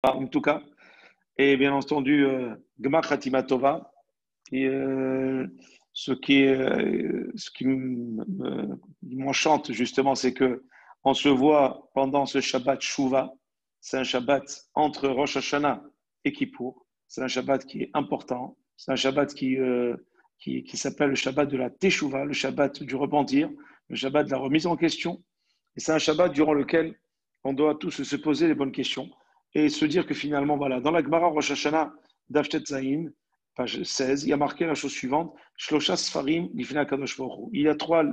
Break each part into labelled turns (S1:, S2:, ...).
S1: en tout cas. Et bien entendu, Gmar Khatima Tova. Et ce qui m'enchante justement, c'est que on se voit pendant ce Shabbat Shuvah. C'est un Shabbat entre Rosh Hashanah et Kippour. C'est un Shabbat qui est important. C'est un Shabbat qui s'appelle le Shabbat de la Teshuvah, le Shabbat du repentir, le Shabbat de la remise en question. Et c'est un Shabbat durant lequel on doit tous se poser les bonnes questions et se dire que finalement, voilà, dans la Gemara Rosh Hashanah d'Avshet Zayin, page 16, il y a marqué la chose suivante, Shlosha Sfarim Lifnei Akadosh Baruch Hu. Il y a 3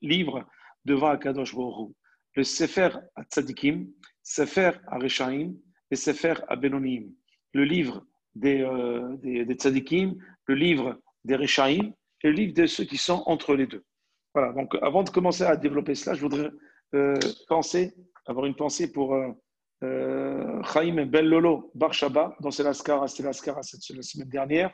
S1: livres devant Akadosh Baruch Hu. Le Sefer Tzadikim, Sefer Areshaim et Sefer Abenonim. Le livre des Tzadikim, le livre des Reshaim et le livre de ceux qui sont entre les deux. Voilà, donc avant de commencer à développer cela, je voudrais avoir une pensée pour Chaim Bellolo Bar Shaba, dont c'est l'Askara la semaine dernière.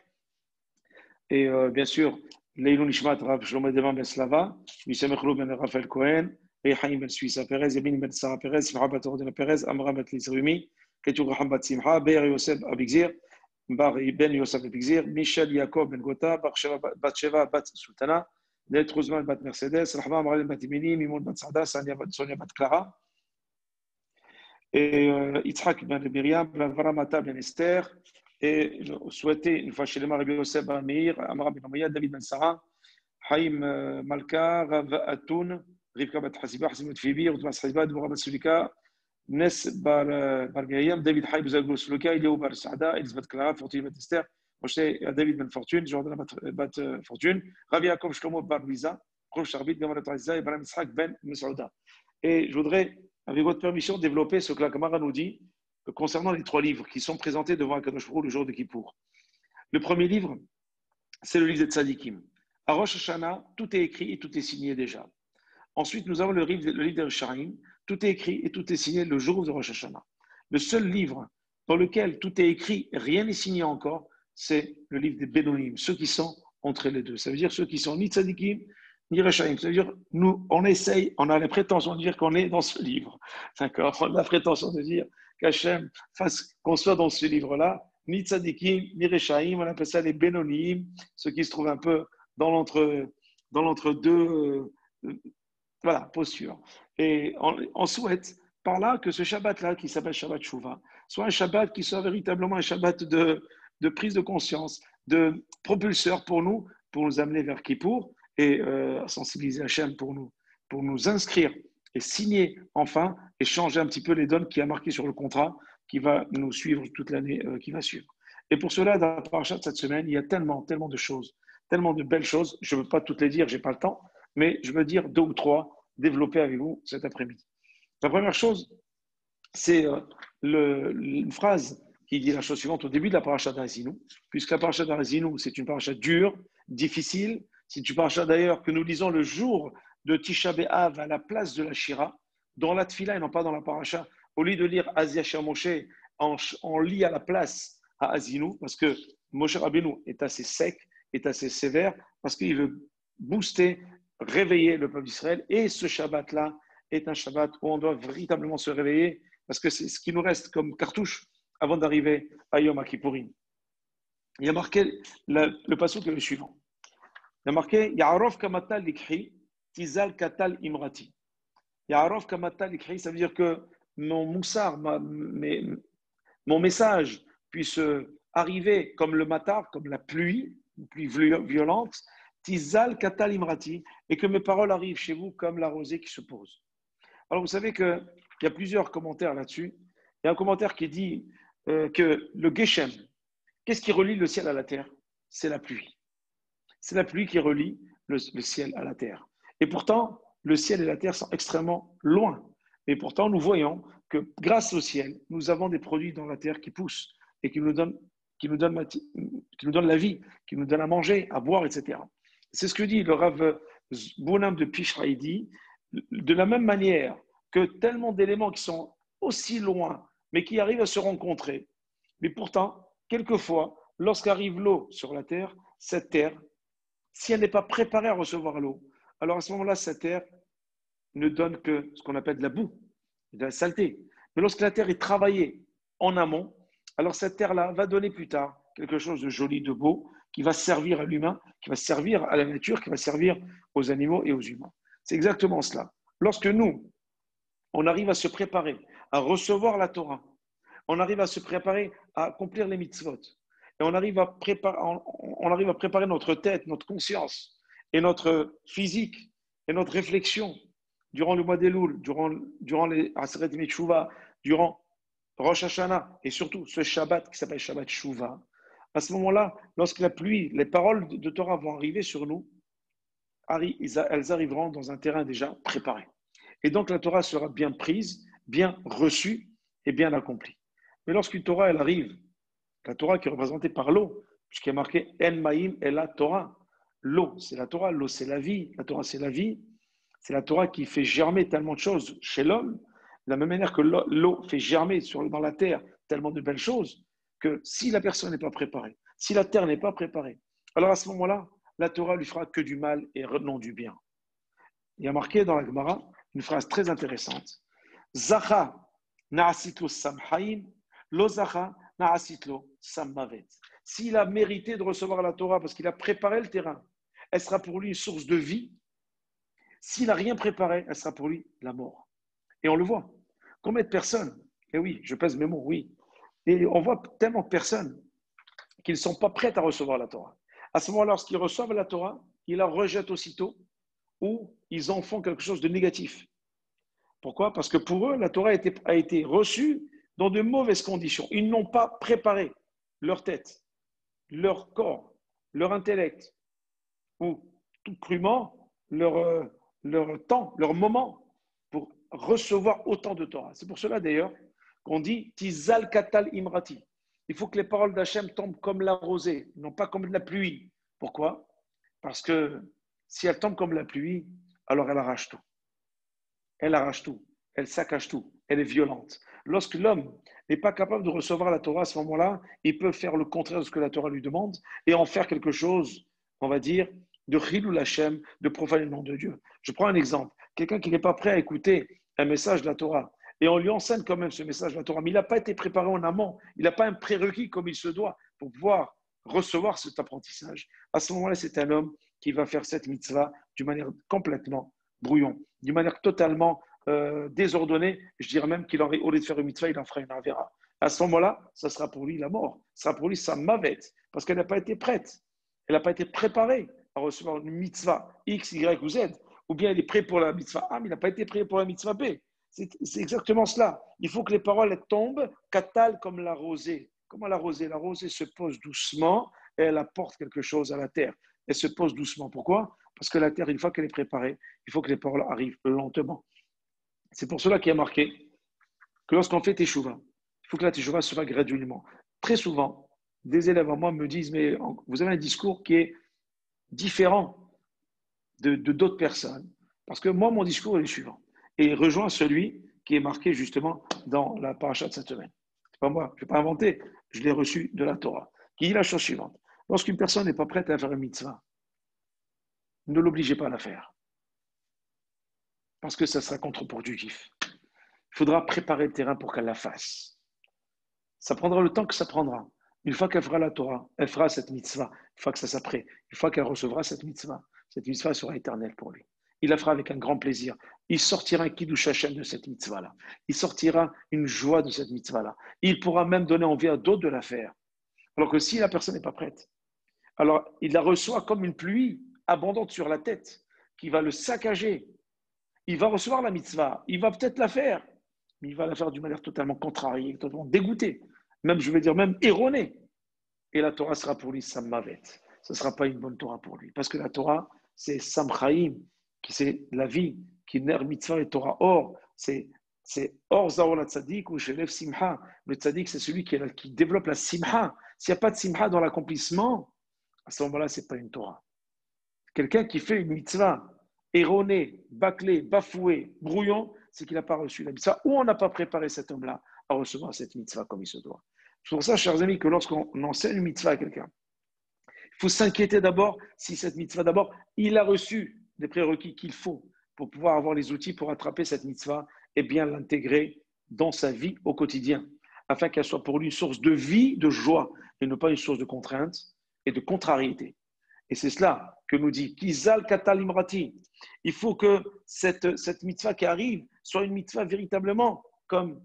S1: Et bien sûr, Leilou Nishmat Rav Shlomo Devan Ben Slava, Misham Echlou Ben Raphaël Cohen, Chaim Ben Suissa Perez, Yamin Ben Sarah Perez, Simcha Bat Ordena Perez, Amra Bet Lizrumi, Ketur Raham Bat Simcha, Be'er Yosef Abigzir, Bar Ben Yosef Abigzir, Michel Yaakov Ben Gota, Bar Bat Sheva Bat Sultana, Net Rouzman Bat Mercedes, Rahma Amralen Bat Imini, Mimoun Bat Sada, Sonia Bat Clara, et Yitzhak Ben Miriam, Varamata Ben Esther, et souhaiter une fois chez les Rabbi Yosef Ben Meir, Amra Ben Amaya, David Ben Sarah, Haïm Malka, Rav Atoun, Rivka Bat Hasiba, Hasimut Fibi, Rutmas Hasiba, Dvorah Bat Sulika, Nes Bar Miriam, David Haïb Zagou Suluka, Eliou Bar Saada, Elisabeth Clara, Fortune Ben Esther, Moshe David Ben Fortune, Jordan Bat Fortune, Rabbi Yaakov Shlomo Bar Luisa, Rosh Sharbit, Gamarat Aizza, Ibrahim Yitzhak Ben Mesouda. Et je voudrais, avec votre permission, développer ce que la Gemara nous dit concernant les 3 livres qui sont présentés devant Akadosh Baruch Hu le jour de Kippour. Le premier livre, c'est le livre des Tzadikim. À Rosh Hashanah, tout est écrit et tout est signé déjà. Ensuite, nous avons le livre des Rishaim. Tout est écrit et tout est signé le jour de Rosh Hashanah. Le seul livre dans lequel tout est écrit, rien n'est signé encore, c'est le livre des Benonim, ceux qui sont entre les deux. Ça veut dire ceux qui sont ni Tzadikim, ni Rishaim. Ça veut dire, nous, on essaye, on a la prétention de dire qu'on est dans ce livre. D'accord? On a la prétention de dire qu'Hachem fasse qu'on soit dans ce livre-là, ni Tzadikim, ni Rishaim, on appelle ça les Benonim, ceux qui se trouvent un peu dans l'entre-deux, voilà, posture. Et on souhaite par là que ce Shabbat-là, qui s'appelle Shabbat Shuvah, soit un Shabbat qui soit véritablement un Shabbat de prise de conscience, de propulseur pour nous amener vers Kippour et sensibiliser Hachem pour nous inscrire et signer enfin et changer un petit peu les donnes qui a marqué sur le contrat qui va nous suivre toute l'année qui va suivre. Et pour cela, dans la paracha de cette semaine, il y a tellement de choses, tellement de belles choses. Je ne veux pas toutes les dire, je n'ai pas le temps, mais je veux dire 2 ou 3 développer avec vous cet après-midi. La première chose, c'est une phrase qui dit la chose suivante au début de la paracha d'Azinu, puisque la paracha d'Azinu, c'est une paracha dure, difficile. C'est une paracha d'ailleurs que nous lisons le jour de Tisha B'Av à la place de la Shira, dans la Tfila et non pas dans la paracha. Au lieu de lire Az Yasher Moshe, on lit à la place à Azinu, parce que Moshe Rabbeinu est assez sec, est assez sévère, parce qu'il veut booster, réveiller le peuple d'Israël. Et ce Shabbat-là est un Shabbat où on doit véritablement se réveiller, parce que c'est ce qui nous reste comme cartouche avant d'arriver à Yom Kippourim. Il y a marqué le passage qui est le suivant. Il y a marqué Ya'arov kamatal likhi, tizal katal imrati. Ya'arov kamatal likhi, ça veut dire que mon moussard, mon message puisse arriver comme le matar, comme la pluie, une pluie violente, tizal katal imrati, et que mes paroles arrivent chez vous comme la rosée qui se pose. Alors vous savez qu'il y a plusieurs commentaires là-dessus. Il y a un commentaire qui dit que le Geshem, qu'est-ce qui relie le ciel à la terre? C'est la pluie. C'est la pluie qui relie le ciel à la terre. Et pourtant, le ciel et la terre sont extrêmement loin. Et pourtant, nous voyons que grâce au ciel, nous avons des produits dans la terre qui poussent et qui nous donnent la vie, qui nous donnent à manger, à boire, etc. C'est ce que dit le Rav Bounam de Pishraïdi. De la même manière que tellement d'éléments qui sont aussi loin, mais qui arrivent à se rencontrer. Mais pourtant, quelquefois, lorsqu'arrive l'eau sur la terre, cette terre, si elle n'est pas préparée à recevoir l'eau, alors à ce moment-là, cette terre ne donne que ce qu'on appelle de la boue, de la saleté. Mais lorsque la terre est travaillée, en amont, alors cette terre-là va donner plus tard quelque chose de joli, de beau, qui va servir à l'humain, qui va servir à la nature, qui va servir aux animaux et aux humains. C'est exactement cela. Lorsque nous, on arrive à se préparer à recevoir la Torah, on arrive à se préparer à accomplir les mitzvot, et on arrive à préparer notre tête, notre conscience, et notre physique, et notre réflexion durant le mois d'Elul, durant les Aseret Metshuva, durant Rosh Hashanah, et surtout ce Shabbat qui s'appelle Shabbat Shuvah. À ce moment-là, lorsque la pluie, les paroles de Torah vont arriver sur nous, elles arriveront dans un terrain déjà préparé. Et donc la Torah sera bien prise, bien reçue et bien accomplie. Mais lorsqu'une Torah, elle arrive, la Torah qui est représentée par l'eau, puisqu'il est marqué En Maïm et la Torah. L'eau, c'est la Torah, l'eau, c'est la vie. La Torah, c'est la vie. C'est la Torah qui fait germer tellement de choses chez l'homme, de la même manière que l'eau fait germer dans la terre tellement de belles choses, que si la personne n'est pas préparée, si la terre n'est pas préparée, alors à ce moment-là, la Torah lui fera que du mal et non du bien. Il y a marqué dans la Gemara une phrase très intéressante. Zacha na'asitlo samhaim, lo zacha na'asitlo sammavet. S'il a mérité de recevoir la Torah parce qu'il a préparé le terrain, elle sera pour lui une source de vie. S'il n'a rien préparé, elle sera pour lui la mort. Et on le voit. Combien de personnes, et oui, je pèse mes mots, oui, et on voit tellement de personnes qui ne sont pas prêtes à recevoir la Torah. À ce moment-là, lorsqu'ils reçoivent la Torah, ils la rejettent aussitôt ou ils en font quelque chose de négatif. Pourquoi? Parce que pour eux, la Torah a été reçue dans de mauvaises conditions. Ils n'ont pas préparé leur tête, leur corps, leur intellect, ou tout crûment leur temps, leur moment pour recevoir autant de Torah. C'est pour cela d'ailleurs qu'on dit Tizal Katal Imrati. Il faut que les paroles d'Hachem tombent comme la rosée, non pas comme de la pluie. Pourquoi? Parce que si elles tombent comme la pluie, alors elle arrache tout. Elle arrache tout, elle saccage tout, elle est violente. Lorsque l'homme n'est pas capable de recevoir la Torah à ce moment-là, il peut faire le contraire de ce que la Torah lui demande et en faire quelque chose, on va dire, de Chilul Hashem, de profaner le nom de Dieu. Je prends un exemple. Quelqu'un qui n'est pas prêt à écouter un message de la Torah et on lui enseigne quand même ce message de la Torah, mais il n'a pas été préparé en amont, il n'a pas un prérequis comme il se doit pour pouvoir recevoir cet apprentissage. À ce moment-là, c'est un homme qui va faire cette mitzvah d'une manière complètement brouillon, d'une manière totalement désordonnée. Je dirais même qu'il aurait, au lieu de faire une mitzvah, il en ferait une avera. À ce moment-là, ça sera pour lui la mort. Ça sera pour lui sa mavette, parce qu'elle n'a pas été prête. Elle n'a pas été préparée à recevoir une mitzvah X, Y ou Z. Ou bien elle est prête pour la mitzvah A, mais il n'a pas été prêt pour la mitzvah B. C'est exactement cela. Il faut que les paroles tombent, katal comme la rosée. Comment la rosée? La rosée se pose doucement et elle apporte quelque chose à la terre. Elle se pose doucement. Pourquoi? Parce que la terre, une fois qu'elle est préparée, il faut que les paroles arrivent lentement. C'est pour cela qu'il y a marqué que lorsqu'on fait teshuva, il faut que la teshuva se fasse graduellement. Très souvent, des élèves à moi me disent, mais vous avez un discours qui est différent de d'autres personnes. Parce que moi, mon discours est le suivant. Et il rejoint celui qui est marqué justement dans la paracha de cette semaine. C'est pas moi, je ne vais pas inventer, je l'ai reçu de la Torah. Qui dit la chose suivante. Lorsqu'une personne n'est pas prête à faire une mitzvah, ne l'obligez pas à la faire. Parce que ça sera contre-productif. Il faudra préparer le terrain pour qu'elle la fasse. Ça prendra le temps que ça prendra. Une fois qu'elle fera la Torah, elle fera cette mitzvah. Une fois que ça s'apprête, une fois qu'elle recevra cette mitzvah sera éternelle pour lui. Il la fera avec un grand plaisir. Il sortira un kiddush Hashem de cette mitzvah-là. Il sortira une joie de cette mitzvah-là. Il pourra même donner envie à d'autres de la faire. Alors que si la personne n'est pas prête, alors il la reçoit comme une pluie abondante sur la tête qui va le saccager. Il va recevoir la mitzvah, il va peut-être la faire, mais il va la faire d'une manière totalement contrariée, totalement dégoûtée, même, je vais dire, même erronée. Et la Torah sera pour lui Sammavet. Ce ne sera pas une bonne Torah pour lui. Parce que la Torah, c'est Samchaim, qui c'est la vie, qui ner mitzvah et Torah. Or, c'est Or Zaor la Tzadik ou Shelev Simha. Le Tzadik, c'est celui qui développe la Simha. S'il n'y a pas de Simha dans l'accomplissement, à ce moment-là, ce n'est pas une Torah. Quelqu'un qui fait une mitzvah erroné, bâclé, bafoué, brouillon, c'est qu'il n'a pas reçu la mitzvah ou on n'a pas préparé cet homme-là à recevoir cette mitzvah comme il se doit. C'est pour ça, chers amis, que lorsqu'on enseigne une mitzvah à quelqu'un, il faut s'inquiéter d'abord si cette mitzvah, d'abord, il a reçu les prérequis qu'il faut pour pouvoir avoir les outils pour attraper cette mitzvah et bien l'intégrer dans sa vie au quotidien. afin qu'elle soit pour lui une source de vie, de joie, et non pas une source de contrainte et de contrariété. Et c'est cela que nous dit Kizal Katal Imrati. Il faut que cette mitzvah qui arrive soit une mitzvah véritablement comme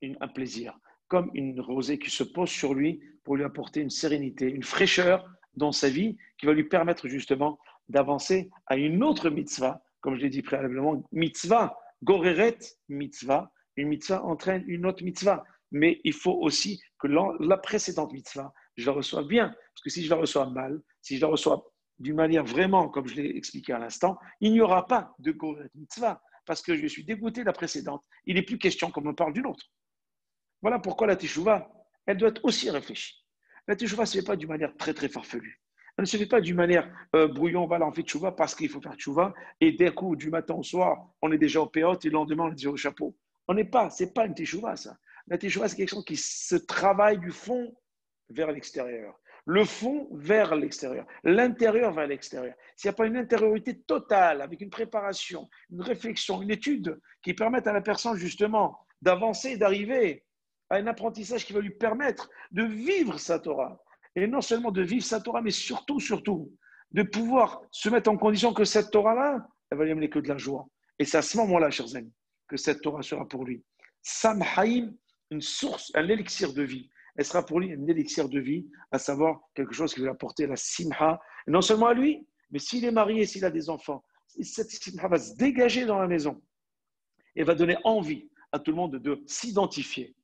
S1: un plaisir, comme une rosée qui se pose sur lui pour lui apporter une sérénité, une fraîcheur dans sa vie qui va lui permettre justement d'avancer à une autre mitzvah, comme je l'ai dit préalablement, mitzvah, goreret mitzvah, une mitzvah entraîne une autre mitzvah. Mais il faut aussi que la précédente mitzvah, je la reçoive bien. Parce que si je la reçois mal, si je la reçois d'une manière vraiment, comme je l'ai expliqué à l'instant, il n'y aura pas de goreret mitzvah. Parce que je suis dégoûté de la précédente. Il n'est plus question qu'on me parle d'une autre. Voilà pourquoi la teshuva, elle doit être aussi réfléchie. La teshuva ne se fait pas d'une manière très très farfelue. Elle ne se fait pas d'une manière brouillon, voilà, on fait teshuva parce qu'il faut faire teshuva, et d'un coup, du matin au soir, on est déjà au péote, et le lendemain, on est déjà au chapeau. On n'est pas, c'est pas une teshuva, ça. La teshuva, c'est quelque chose qui se travaille du fond vers l'extérieur. Le fond vers l'extérieur, l'intérieur vers l'extérieur. S'il n'y a pas une intériorité totale, avec une préparation, une réflexion, une étude qui permette à la personne justement d'avancer, d'arriver à un apprentissage qui va lui permettre de vivre sa Torah. Et non seulement de vivre sa Torah, mais surtout, de pouvoir se mettre en condition que cette Torah-là, elle va lui amener que de la joie. Et c'est à ce moment-là, chers amis, que cette Torah sera pour lui. Sam Haïm, une source, un élixir de vie. Elle sera pour lui un élixir de vie, à savoir quelque chose qui va lui apporter la simha, et non seulement à lui, mais s'il est marié, s'il a des enfants, cette simha va se dégager dans la maison et va donner envie à tout le monde de s'identifier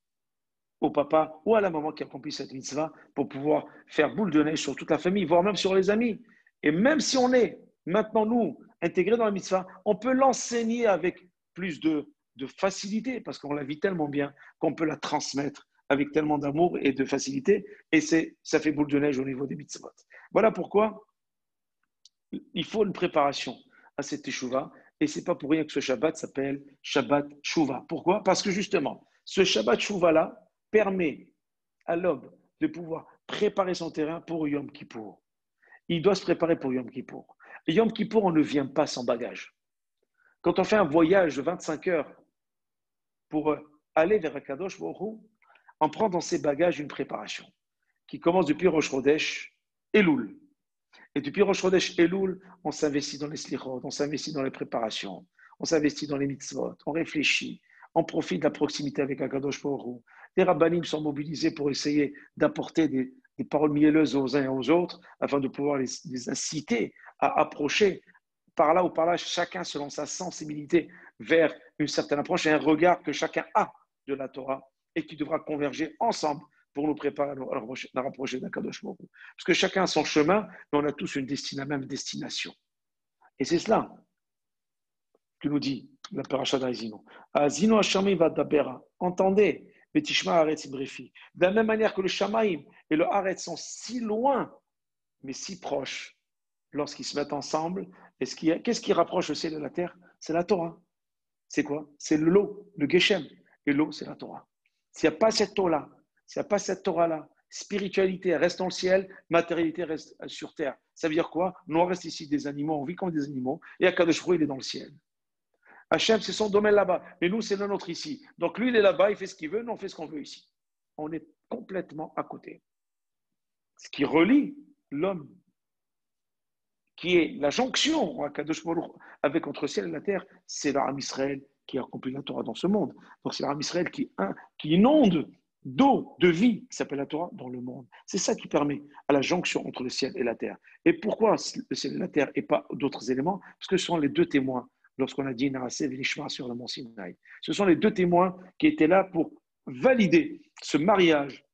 S1: au papa ou à la maman qui accomplit cette mitzvah pour pouvoir faire boule de neige sur toute la famille, voire même sur les amis. Et même si on est maintenant, nous, intégrés dans la mitzvah, on peut l'enseigner avec plus de facilité parce qu'on la vit tellement bien qu'on peut la transmettre avec tellement d'amour et de facilité. Et ça fait boule de neige au niveau des mitzvot. Voilà pourquoi il faut une préparation à cette teshuva. Et ce n'est pas pour rien que ce Shabbat s'appelle Shabbat Shuvah. Pourquoi? Parce que justement, ce Shabbat Shuvah-là permet à l'homme de pouvoir préparer son terrain pour Yom Kippour. Il doit se préparer pour Yom Kippour. Et Yom Kippour, on ne vient pas sans bagage. Quand on fait un voyage de 25 heures pour aller vers Akadosh Baruch Hu, on prend dans ses bagages une préparation qui commence depuis Rosh Chodesh Elul. Et depuis Rosh Chodesh Elul, on s'investit dans les slichot, on s'investit dans les préparations, on s'investit dans les mitzvot, on réfléchit, on profite de la proximité avec Akadosh Baruch Hu. Les rabbanim sont mobilisés pour essayer d'apporter des paroles mielleuses aux uns et aux autres afin de pouvoir les inciter à approcher par là ou par là, chacun selon sa sensibilité vers une certaine approche et un regard que chacun a de la Torah et qui devra converger ensemble pour nous préparer à rapprocher d'Akadosh Baruch Hu. Parce que chacun a son chemin, mais on a tous la même destination. Et c'est cela que nous dit la paracha d'Azino. Azino Hashami va dabera. Entendez, Betishma Haaretz Brefi. De la même manière que le Shamaim et le Haaretz sont si loin, mais si proches, lorsqu'ils se mettent ensemble, qu'est-ce qui rapproche le ciel de la terre? C'est la Torah. C'est quoi? C'est l'eau, le Geshem. Et l'eau, c'est la Torah. S'il n'y a pas cette Torah-là, s'il n'y a pas cette Torah-là, spiritualité reste dans le ciel, matérialité reste sur terre. Ça veut dire quoi? Nous, on reste ici des animaux, on vit comme des animaux, et Akadosh Baruch Hu, il est dans le ciel. Hachem, c'est son domaine là-bas, mais nous, c'est le nôtre ici. Donc lui, il est là-bas, il fait ce qu'il veut, nous, on fait ce qu'on veut ici. On est complètement à côté. Ce qui relie l'homme, qui est la jonction avec entre ciel et la terre, c'est l'Aram Israël qui a accompli la Torah dans ce monde. Donc c'est l'Aram Israël qui inonde d'eau, de vie, qui s'appelle la Torah, dans le monde. C'est ça qui permet à la jonction entre le ciel et la terre. Et pourquoi le ciel et la terre et pas d'autres éléments? Parce que ce sont les deux témoins lorsqu'on a dit Narasé Vélishma sur le mont Sinaï. Ce sont les deux témoins qui étaient là pour valider ce mariage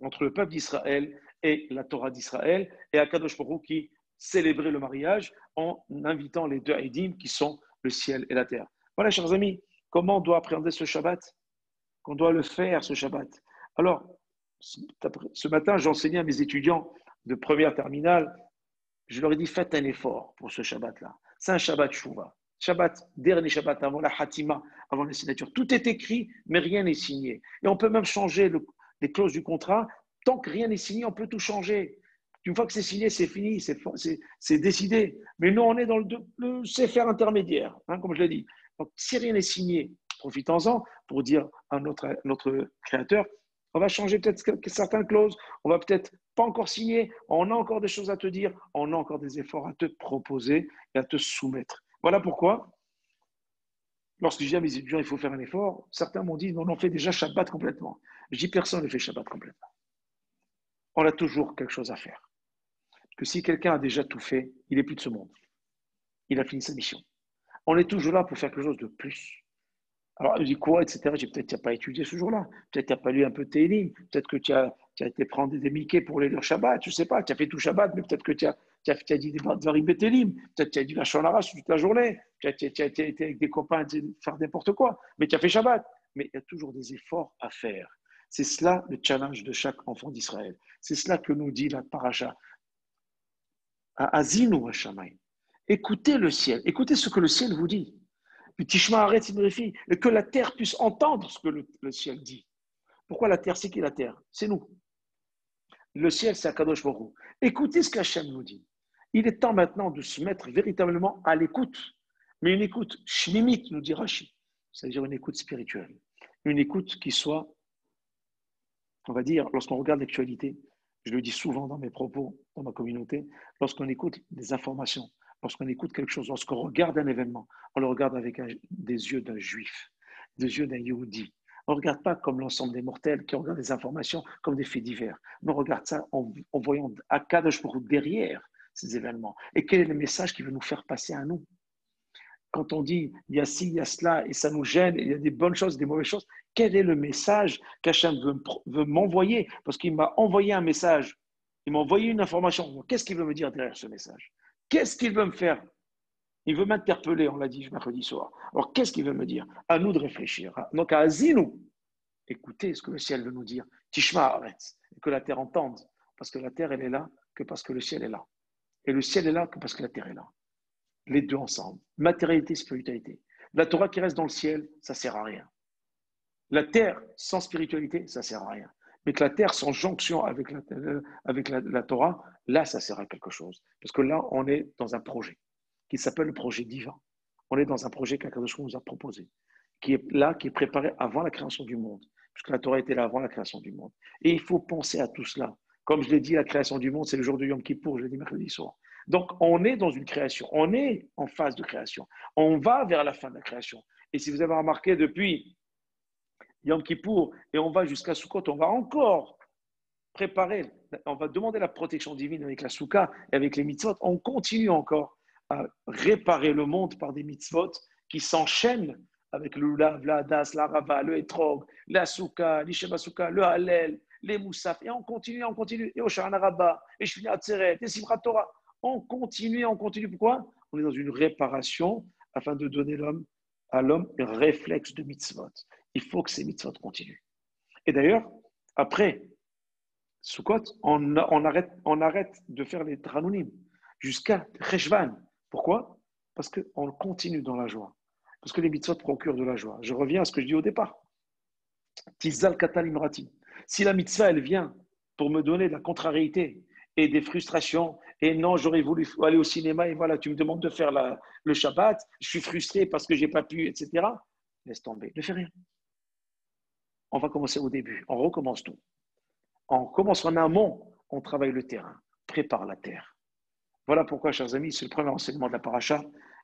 S1: entre le peuple d'Israël et la Torah d'Israël, et Akadosh Baruch Hu qui célébrait le mariage en invitant les deux Haïdim qui sont le ciel et la terre. Voilà, chers amis, comment on doit appréhender ce Shabbat, qu'on doit le faire, ce Shabbat. Alors, ce matin, j'enseignais à mes étudiants de première terminale, je leur ai dit, faites un effort pour ce Shabbat-là. C'est un Shabbat Shuvah. Shabbat, dernier Shabbat avant la Hatima, avant la signature. Tout est écrit, mais rien n'est signé. Et on peut même changer les clauses du contrat. Tant que rien n'est signé, on peut tout changer. Une fois que c'est signé, c'est fini, c'est décidé. Mais nous, on est dans le c'est faire intermédiaire, comme je l'ai dit. Donc, si rien n'est signé, Profitons-en pour dire à notre créateur, on va changer peut-être certaines clauses, on va peut-être pas encore signer, on a encore des choses à te dire, on a encore des efforts à te proposer et à te soumettre. Voilà pourquoi, lorsque je dis à mes étudiants, il faut faire un effort, certains m'ont dit, non, on fait déjà Shabbat complètement. Je dis, personne ne fait Shabbat complètement. On a toujours quelque chose à faire. Que si quelqu'un a déjà tout fait, il n'est plus de ce monde. Il a fini sa mission. On est toujours là pour faire quelque chose de plus. Alors, je dis quoi, etc. J'ai peut-être tu n'as pas étudié ce jour-là. Peut-être tu n'as pas lu un peu tes lignes. Peut-être que tu as été prendre des Mickey pour les lire Shabbat. Je ne sais pas. Tu as fait tout Shabbat, mais peut-être que tu as dit des Dvarim Betelim. Peut-être que tu as dit la Shonara toute la journée. Tu as été avec des copains faire n'importe quoi. Mais tu as fait Shabbat. Mais il y a toujours des efforts à faire. C'est cela le challenge de chaque enfant d'Israël. C'est cela que nous dit la paracha. Azinu Hashamayim. Écoutez le ciel. Écoutez ce que le ciel vous dit. Et que la terre puisse entendre ce que le ciel dit. Pourquoi la terre? C'est qui la terre? C'est nous. Le ciel, c'est Akadosh Baruch Hu. Écoutez ce qu'Hachem nous dit. Il est temps maintenant de se mettre véritablement à l'écoute. Mais une écoute shmimite, nous dit Rashi. C'est-à-dire une écoute spirituelle. Une écoute qui soit, on va dire, lorsqu'on regarde l'actualité, je le dis souvent dans mes propos, dans ma communauté, lorsqu'on écoute des informations, lorsqu'on écoute quelque chose, lorsqu'on regarde un événement, on le regarde avec des yeux d'un juif, des yeux d'un yehudi. On ne regarde pas comme l'ensemble des mortels qui regardent des informations comme des faits divers. Mais on regarde ça en voyant Akadosh Baruch Hu derrière ces événements. Et quel est le message qu'il veut nous faire passer à nous? Quand on dit il y a ci, il y a cela, et ça nous gêne, et il y a des bonnes choses, des mauvaises choses, quel est le message qu'Hachem veut m'envoyer? Parce qu'il m'a envoyé un message, il m'a envoyé une information. Qu'est-ce qu'il veut me dire derrière ce message? Qu'est-ce qu'il veut me faire? Il veut m'interpeller, on l'a dit mercredi soir. Alors, qu'est-ce qu'il veut me dire? À nous de réfléchir. Donc, à Azinou, écoutez ce que le ciel veut nous dire. Tishma Aretz, que la terre entende. Parce que la terre, elle est là que parce que le ciel est là. Et le ciel est là que parce que la terre est là. Les deux ensemble. Matérialité, spiritualité. La Torah qui reste dans le ciel, ça ne sert à rien. La terre sans spiritualité, ça ne sert à rien. Mais que la terre sans jonction avec la Torah, là, ça sert à quelque chose. Parce que là, on est dans un projet qui s'appelle le projet divin. On est dans un projet qu'Akadosh nous a proposé, qui est là, qui est préparé avant la création du monde, puisque la Torah était là avant la création du monde. Et il faut penser à tout cela. Comme je l'ai dit, la création du monde, c'est le jour de Yom Kippour, je l'ai dit mercredi soir. Donc, on est dans une création, on est en phase de création. On va vers la fin de la création. Et si vous avez remarqué depuis Yom Kippour et on va jusqu'à Sukkot, on va encore préparer, on va demander la protection divine avec la Souka et avec les mitzvot. On continue encore à réparer le monde par des mitzvot qui s'enchaînent avec le Lulav, la Hadas, la Rava, le Etrog, la Souka, l'Ishema Souka, le Hallel, les Moussaf. Et on continue. Et Oshana Rabba, et Shvini Atzeret, et Simchat Torah. On continue. Pourquoi? On est dans une réparation afin de donner à l'homme un réflexe de mitzvot. Il faut que ces mitzvot continuent. Et d'ailleurs, après Sukkot, on arrête de faire les Tranounim jusqu'à Cheshvan. Pourquoi? Parce qu'on continue dans la joie. Parce que les mitzvot procurent de la joie. Je reviens à ce que je dis au départ. Tizal Katal Imrati. Si la mitzvah, elle vient pour me donner de la contrariété et des frustrations, et non, j'aurais voulu aller au cinéma, et voilà, tu me demandes de faire le Shabbat, je suis frustré parce que je n'ai pas pu, etc. Laisse tomber, ne fais rien. On va commencer au début, on recommence tout. On commence en amont, on travaille le terrain, prépare la terre. Voilà pourquoi, chers amis, c'est le premier enseignement de la paracha.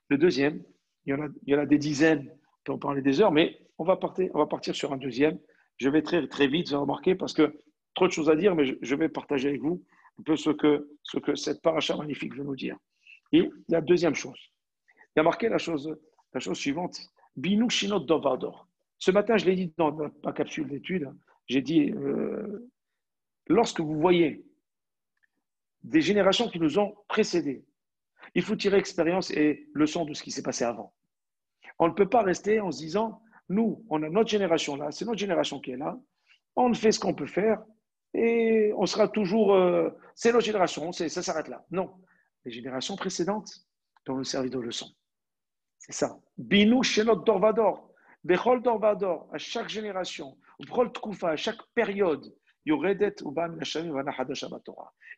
S1: Le deuxième, il y en a des dizaines, on peut en parler des heures, mais on va partir sur un deuxième. Je vais très, très vite, vous avez remarqué, parce que trop de choses à dire, mais je vais partager avec vous un peu ce que cette paracha magnifique veut nous dire. Et la deuxième chose, il y a marqué la chose suivante, Binou Shinot Dovador. Ce matin, je l'ai dit dans ma capsule d'études, j'ai dit, lorsque vous voyez des générations qui nous ont précédés, il faut tirer expérience et leçon de ce qui s'est passé avant. On ne peut pas rester en se disant, nous, on a notre génération là, c'est notre génération qui est là, on fait ce qu'on peut faire et on sera toujours, c'est notre génération, ça s'arrête là. Non, les générations précédentes doivent nous servir de leçon. C'est ça. Binou Shenot Dorvador, Bechol Dorvador, à chaque génération, Bechol Tkoufa, à chaque période,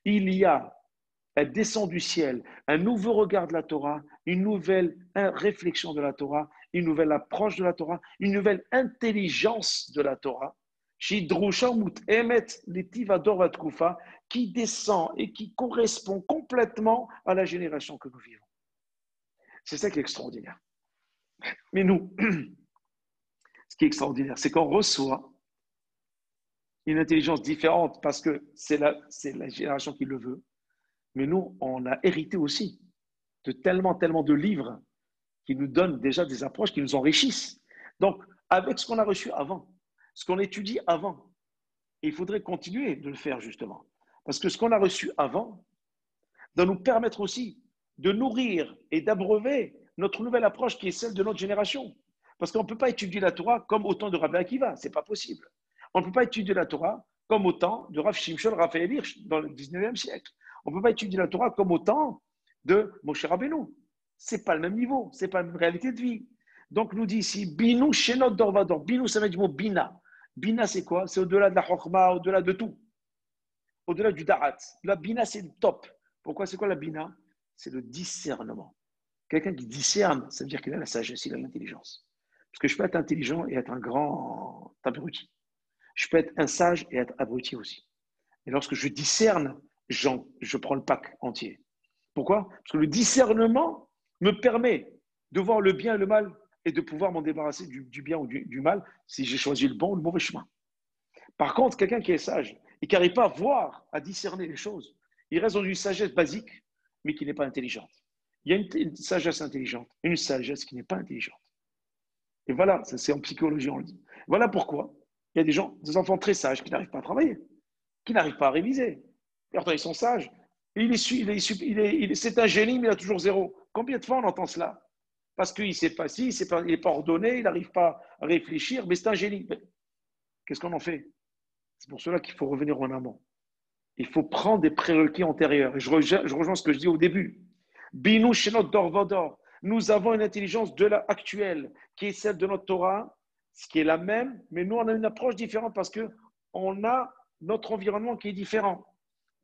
S1: il y a un descend du ciel, un nouveau regard de la Torah, une nouvelle réflexion de la Torah une nouvelle approche de la Torah, une nouvelle intelligence de la Torah, qui descend et qui correspond complètement à la génération que nous vivons. C'est ça qui est extraordinaire. Mais nous, ce qui est extraordinaire, c'est qu'on reçoit une intelligence différente parce que c'est la génération qui le veut. Mais nous, on a hérité aussi de tellement de livres qui nous donnent déjà des approches qui nous enrichissent. Donc, avec ce qu'on a reçu avant, ce qu'on étudie avant, il faudrait continuer de le faire justement. Parce que ce qu'on a reçu avant doit nous permettre aussi de nourrir et d'abreuver notre nouvelle approche qui est celle de notre génération. Parce qu'on ne peut pas étudier la Torah comme au temps de Rabbi Akiva, ce n'est pas possible. On ne peut pas étudier la Torah comme au temps de Rav Shimshon Raphaël Hirsch dans le 19e siècle. On ne peut pas étudier la Torah comme au temps de Moshe Rabbeinu. Ce n'est pas le même niveau, ce n'est pas la même réalité de vie. Donc, nous dit ici, Binu Shenot Dorvador. Binu, ça veut dire du mot Bina. Bina, c'est quoi? C'est au-delà de la Chokhma, au-delà de tout. Au-delà du Darat. La Bina, c'est le top. Pourquoi? C'est quoi la Bina? C'est le discernement. Quelqu'un qui discerne, ça veut dire qu'il a la sagesse, il a l'intelligence. Parce que je peux être intelligent et être un grand abruti. Je peux être un sage et être abruti aussi. Et lorsque je discerne, je prends le pack entier. Pourquoi? Parce que le discernement me permet de voir le bien et le mal et de pouvoir m'en débarrasser du bien ou du mal si j'ai choisi le bon ou le mauvais chemin. Par contre, quelqu'un qui est sage et qui n'arrive pas à voir, à discerner les choses, il reste dans une sagesse basique, mais qui n'est pas intelligente. Il y a une sagesse intelligente, une sagesse qui n'est pas intelligente. Et voilà, c'est en psychologie, on le dit. Voilà pourquoi il y a des enfants très sages qui n'arrivent pas à travailler, qui n'arrivent pas à réviser. Et pourtant, ils sont sages. C'est un génie, mais il a toujours zéro. Combien de fois on entend cela? Parce qu'il ne sait pas si, il n'est pas ordonné, il n'arrive pas à réfléchir, mais c'est un génie. Qu'est-ce qu'on en fait? C'est pour cela qu'il faut revenir en amont. Il faut prendre des prérequis antérieurs. Et je rejoins ce que je dis au début. Binu Shenot Dorvodor. Nous avons une intelligence actuelle qui est celle de notre Torah, ce qui est la même, mais nous, on a une approche différente parce qu'on a notre environnement qui est différent.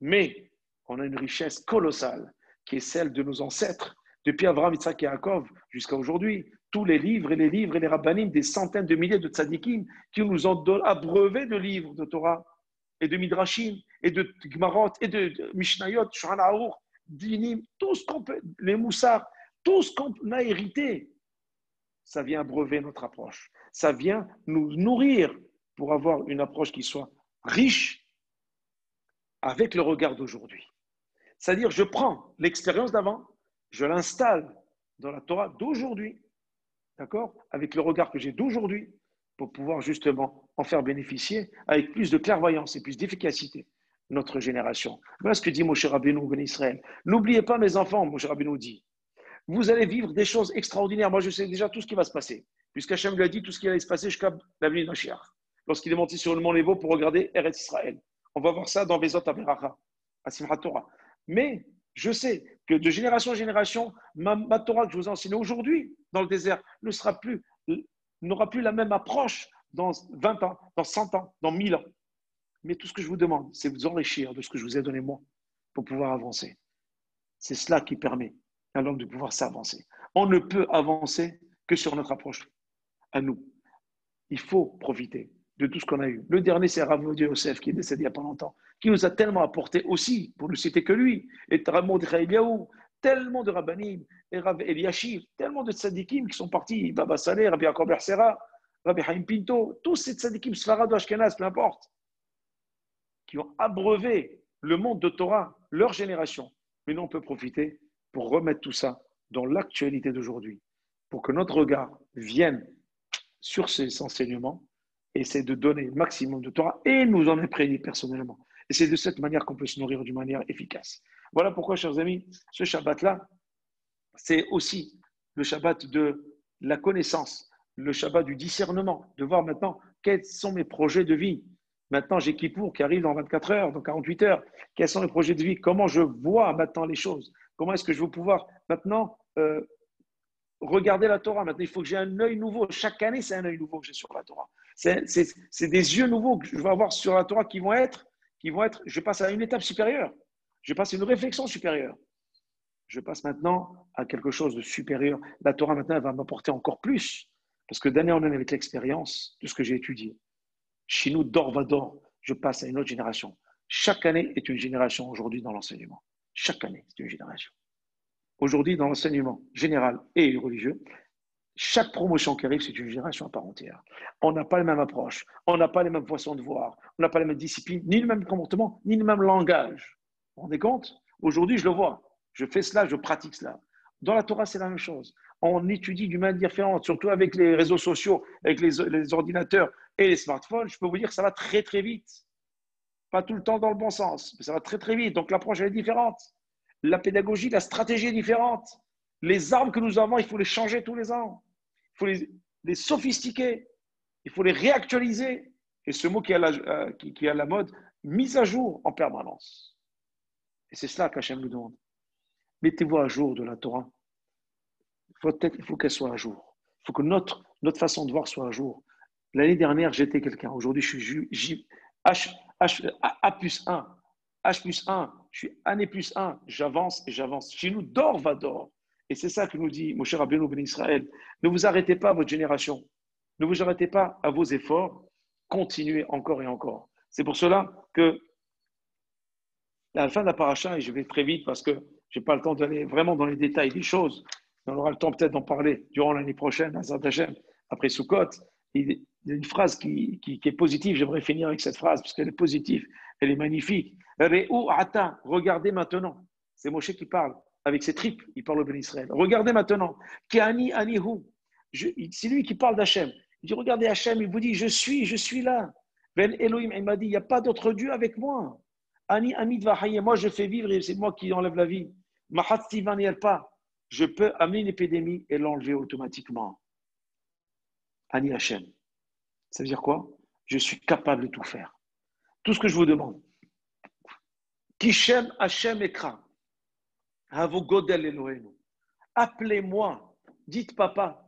S1: Mais on a une richesse colossale qui est celle de nos ancêtres, depuis Avraham, Yitzhak et Yaakov jusqu'à aujourd'hui. Tous les livres et les rabbanim, des centaines de milliers de tzadikim qui nous ont abreuvé de livres de Torah et de Midrashim et de Gmarot et de Mishnayot, Shulchan Aruch, Dinim, tout ce qu'on peut, les Moussar, tout ce qu'on a hérité, ça vient abreuver notre approche. Ça vient nous nourrir pour avoir une approche qui soit riche avec le regard d'aujourd'hui. C'est-à-dire, je prends l'expérience d'avant, je l'installe dans la Torah d'aujourd'hui, d'accord, avec le regard que j'ai d'aujourd'hui, pour pouvoir justement en faire bénéficier avec plus de clairvoyance et plus d'efficacité notre génération. Voilà ce que dit Moshe Rabbeinu Ben Israël. N'oubliez pas, mes enfants, Moshe Rabbeinu dit, vous allez vivre des choses extraordinaires. Moi, je sais déjà tout ce qui va se passer, puisqu'Hachem lui a dit tout ce qui allait se passer jusqu'à la venue de Mashiach, lorsqu'il est monté sur le mont Nebo pour regarder Eretz Israël. On va voir ça dans Vezot Averacha, à Simchat Torah. Mais je sais que de génération en génération, ma Torah que je vous ai enseignée aujourd'hui dans le désert n'aura plus la même approche dans 20 ans, dans 100 ans, dans 1000 ans. Mais tout ce que je vous demande, c'est de vous enrichir de ce que je vous ai donné moi pour pouvoir avancer. C'est cela qui permet à l'homme de pouvoir s'avancer. On ne peut avancer que sur notre approche à nous. Il faut profiter de tout ce qu'on a eu. Le dernier, c'est Rav Odia Yosef, qui est décédé il n'y a pas longtemps, qui nous a tellement apporté aussi, pour ne citer que lui, et Rav Mordechai Eliyahu, tellement de Rabbanim, et Rav Eliashiv, tellement de tzadikim qui sont partis, Baba Saleh, Rabbi Yaakov Bersera, Rabbi Chaim Pinto, tous ces tzadikim, Sfarad ou Ashkenaz, peu importe, qui ont abreuvé le monde de Torah, leur génération. Mais nous, on peut profiter pour remettre tout ça dans l'actualité d'aujourd'hui, pour que notre regard vienne sur ces enseignements, et essayer de donner le maximum de Torah et nous en imprégner personnellement. Et c'est de cette manière qu'on peut se nourrir d'une manière efficace. Voilà pourquoi, chers amis, ce Shabbat-là, c'est aussi le Shabbat de la connaissance, le Shabbat du discernement, de voir maintenant quels sont mes projets de vie. Maintenant, j'ai Kippour qui arrive dans 24 heures, dans 48 heures. Quels sont mes projets de vie? Comment je vois maintenant les choses? Comment est-ce que je vais pouvoir maintenant regarder la Torah? Maintenant, il faut que j'ai un œil nouveau. Chaque année, c'est un œil nouveau que j'ai sur la Torah. C'est des yeux nouveaux que je vais avoir sur la Torah qui vont être, je passe à une étape supérieure. Je passe à une réflexion supérieure. Je passe maintenant à quelque chose de supérieur. La Torah, maintenant, elle va m'apporter encore plus. Parce que d'année en année, avec l'expérience de ce que j'ai étudié, chez nous, d'or va d'or, je passe à une autre génération. Chaque année est une génération aujourd'hui dans l'enseignement. Chaque année, c'est une génération. Aujourd'hui, dans l'enseignement général et religieux, chaque promotion qui arrive, c'est une génération à part entière. On n'a pas la même approche, on n'a pas les mêmes façons de voir, on n'a pas les mêmes disciplines, ni le même comportement, ni le même langage. Vous vous rendez compte? Aujourd'hui, je le vois. Je fais cela, je pratique cela. Dans la Torah, c'est la même chose. On étudie d'une manière différente, surtout avec les réseaux sociaux, avec les ordinateurs et les smartphones. Je peux vous dire que ça va très, très vite. Pas tout le temps dans le bon sens, mais ça va très, très vite. Donc, l'approche, elle est différente. La pédagogie, la stratégie est différente. Les armes que nous avons, il faut les changer tous les ans. Il faut les sophistiquer. Il faut les réactualiser. Et ce mot qui est à la mode, mise à jour en permanence. Et c'est cela qu'Hachem nous demande. Mettez-vous à jour de la Torah. Il faut qu'elle soit à jour. Il faut que notre façon de voir soit à jour. L'année dernière, j'étais quelqu'un. Aujourd'hui, je suis A plus 1. H plus 1. Je suis année plus 1. J'avance et j'avance. Chez nous, d'or va d'or. Et c'est ça que nous dit Moshe Rabbeinu ben Israël. Ne vous arrêtez pas à votre génération. Ne vous arrêtez pas à vos efforts. Continuez encore et encore. C'est pour cela que à la fin de la paracha, et je vais très vite parce que je n'ai pas le temps d'aller vraiment dans les détails des choses, mais on aura le temps peut-être d'en parler durant l'année prochaine, après Sukkot. Il y a une phrase qui est positive, j'aimerais finir avec cette phrase parce qu'elle est positive, elle est magnifique. Regardez maintenant. C'est Moshe qui parle avec ses tripes, il parle au Ben Israël. Regardez maintenant. C'est lui qui parle d'Hachem. Il dit, regardez Hachem, il vous dit, je suis là. Ben Elohim, il m'a dit, il n'y a pas d'autre Dieu avec moi. Ani Amid Vahaye, moi je fais vivre et c'est moi qui enlève la vie. Mahat Stivan pas. Je peux amener une épidémie et l'enlever automatiquement. Ani Hachem. Ça veut dire quoi? Je suis capable de tout faire. Tout ce que je vous demande. Kishem Hachem Ekra. Havogodel Elohenu. Appelez-moi. Dites papa.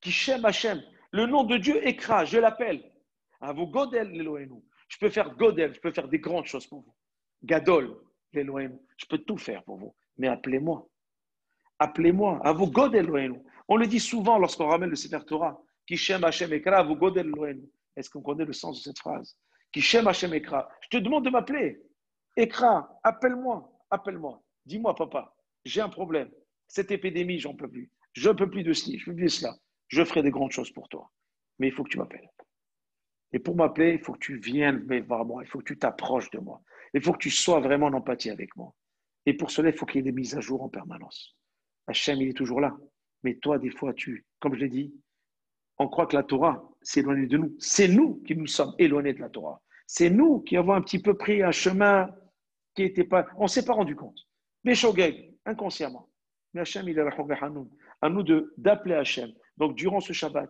S1: Kishem Hachem. Le nom de Dieu Ekra, je l'appelle. Havogodel Elohenu. Je peux faire Godel, je peux faire des grandes choses pour vous. Gadol, l'Elohim, je peux tout faire pour vous, mais appelez-moi. Appelez-moi, à vous God Elohim. On le dit souvent lorsqu'on ramène le Sefer Torah. Kishem Hashem Ekra, à vous God Elohim. Est-ce qu'on connaît le sens de cette phrase? Kishem Hashem Ekra. Je te demande de m'appeler. Ekra, appelle-moi, appelle-moi. Dis-moi, papa, j'ai un problème. Cette épidémie, j'en peux plus. Je ne peux plus de ceci, je ne peux plus de cela. Je ferai des grandes choses pour toi. Mais il faut que tu m'appelles. Et pour m'appeler, il faut que tu viennes voir moi, il faut que tu t'approches de moi, il faut que tu sois vraiment en empathie avec moi. Et pour cela, il faut qu'il y ait des mises à jour en permanence. Hachem, il est toujours là. Mais toi, des fois, comme je l'ai dit, on croit que la Torah s'est éloignée de nous. C'est nous qui nous sommes éloignés de la Torah. C'est nous qui avons un petit peu pris un chemin qui n'était pas... On ne s'est pas rendu compte. Mais Shogeg, inconsciemment. Mais Hachem, il est là, à nous d'appeler Hachem. Donc, durant ce Shabbat,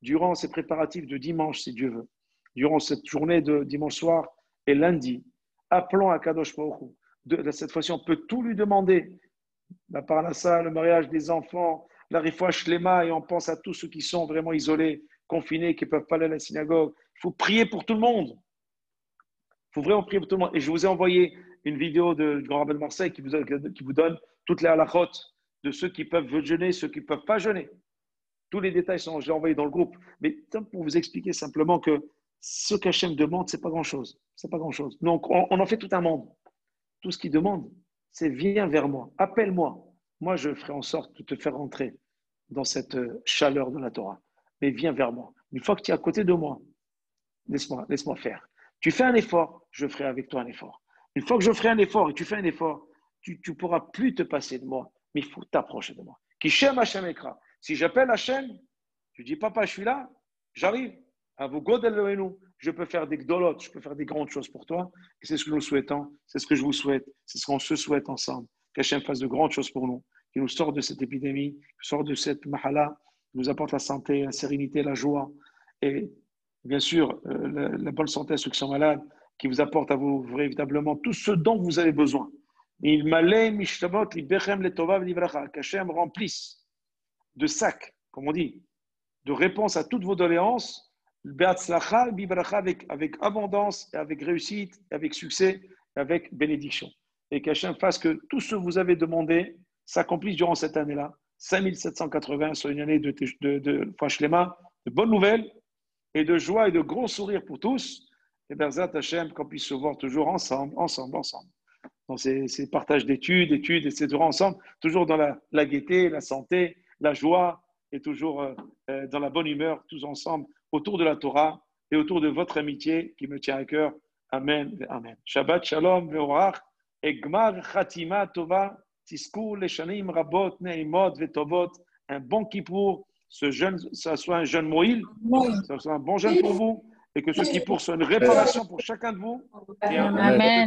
S1: durant ces préparatifs de dimanche, si Dieu veut, durant cette journée de dimanche soir et lundi, appelons à Kadosh Baruch Hu. Cette fois-ci, on peut tout lui demander. La parnassa, le mariage des enfants, la refoua shlema, et on pense à tous ceux qui sont vraiment isolés, confinés, qui ne peuvent pas aller à la synagogue. Il faut prier pour tout le monde. Il faut vraiment prier pour tout le monde. Et je vous ai envoyé une vidéo du Grand Rabbin de Marseille qui vous donne toutes les halachot de ceux qui peuvent jeûner, ceux qui ne peuvent pas jeûner. Tous les détails sont, je l'ai envoyé dans le groupe. Mais pour vous expliquer simplement que ce qu'Hachem demande, ce n'est pas grand-chose. C'est pas grand-chose. Donc, on en fait tout un monde. Tout ce qu'il demande, c'est viens vers moi, appelle-moi. Moi, je ferai en sorte de te faire entrer dans cette chaleur de la Torah. Mais viens vers moi. Une fois que tu es à côté de moi, laisse-moi faire. Tu fais un effort, je ferai avec toi un effort. Une fois que je ferai un effort et tu fais un effort, tu ne pourras plus te passer de moi, mais il faut t'approcher de moi. Kishem Hashem Ekra. Si j'appelle Hashem, tu dis papa, je suis là, j'arrive. À vous God Elohenu, je peux faire des gdolot, je peux faire des grandes choses pour toi. Et c'est ce que nous souhaitons, c'est ce que je vous souhaite, c'est ce qu'on se souhaite ensemble. Qu'Hachem fasse de grandes choses pour nous, qu'il nous sorte de cette épidémie, qu'il sorte de cette mahala, qu'il nous apporte la santé, la sérénité, la joie. Et bien sûr, la bonne santé à ceux qui sont malades, qui vous apporte à vous véritablement tout ce dont vous avez besoin. Qu'Hachem remplisse de sacs, comme on dit, de réponses à toutes vos doléances, avec abondance, avec réussite, avec succès, avec bénédiction. Et qu'Hachem fasse que tout ce que vous avez demandé s'accomplissent durant cette année-là. 5780 sur une année de Shlema, de bonnes nouvelles et de joie et de gros sourires pour tous. Et Berzat Hashem, qu'on puisse se voir toujours ensemble. Dans ces partages d'études, etc. ensemble, toujours dans la gaieté, la santé, la joie et toujours dans la bonne humeur, tous ensemble, autour de la Torah et autour de votre amitié qui me tient à cœur. Amen. Amen. Shabbat Shalom ve'orach et Gmar Chatima Tova Tiskou Leshanim Rabot Neimot Vetovot. Un bon Kippour, ça soit un jeûne moïl, ça soit un bon jeûne pour vous et que ce Kippour soit une réparation pour chacun de vous et un
S2: Amen.